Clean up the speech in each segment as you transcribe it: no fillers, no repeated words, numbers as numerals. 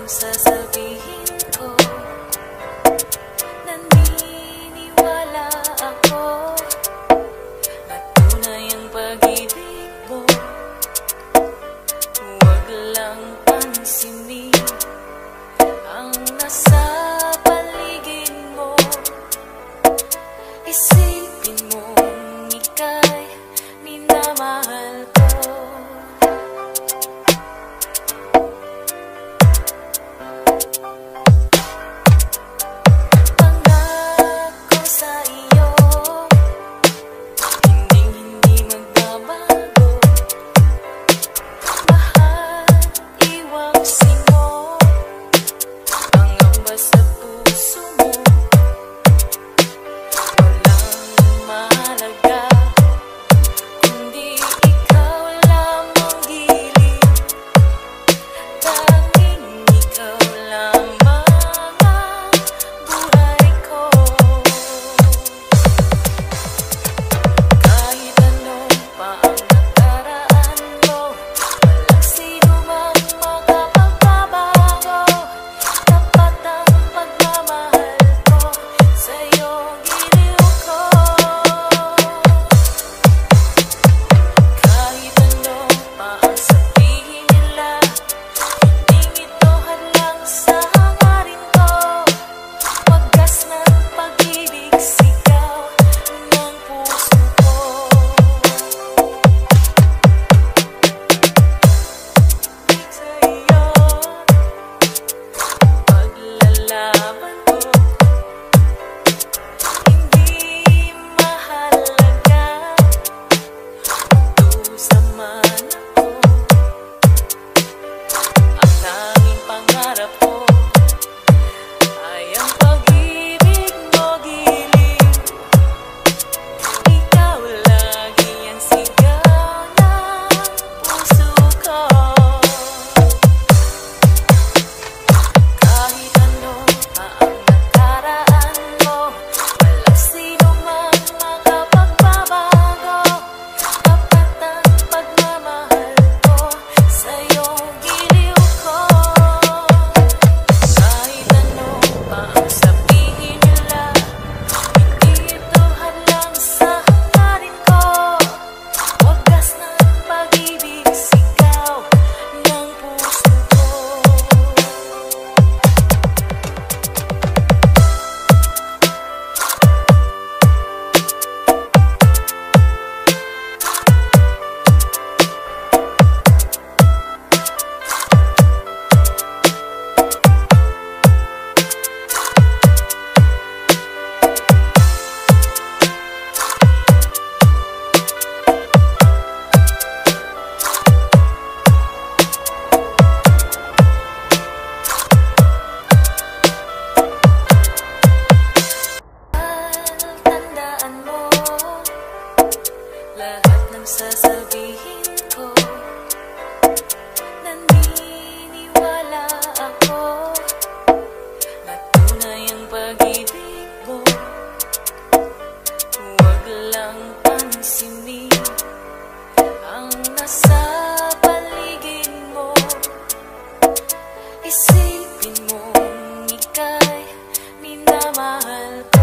ng sasabihin ko. Naniniwala ako na tunay ang pag-ibig mo. Huwag lang pansinin ang nasa paligid mo. Isipin mong ika'y minamahal ko. Pangako sa iyo, hindi magbabago. Mahal, iwasin mo ang amba sa puso mo. Walang mahalaga kundi ikaw lamang giliw. Tanging ikaw lamang ang buhay ko. Kahit ano pa ang nakaraan mo, walang sino mang makapagbabago. Tapat ang pagmamahal ko sa'yo, giliw ko. Kahit ano pa ang sabihin nila, hindi ito hadlang sa hangarin ko. Wagas ng pag-ibig, sigaw ng puso ko. Sa'yo, paglalaban ko, hindi mahalaga kung tusaman ako. Ang tanging pangarap ko ay ang pag-ibig mo, giliw. Ikaw lagi ang sigaw ng puso ko. Kahit ano pa ang nakaraan mo, walang sino mang makapagbabago. Tapat ang pagmamahal ko sa'yo, giliw ko. Kahit ano pa ang sabihin nila, hindi ito hadlang sa hangarin ko. Wagas ng pag-ibig, sigaw ng puso ko. Tandaan mo lahat ng sasabihin ko. Naniniwala ako na tunay ang pag-ibig mo. Huwag lang pansinin ang nasa paligid mo. Isipin mong ika'y minamahal ko.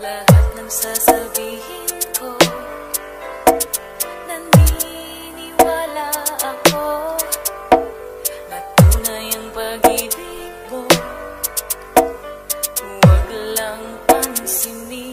lahat ng sasabihin ko. Naniniwala ako na tunay ang pag-ibig mo. Huwag lang pansinin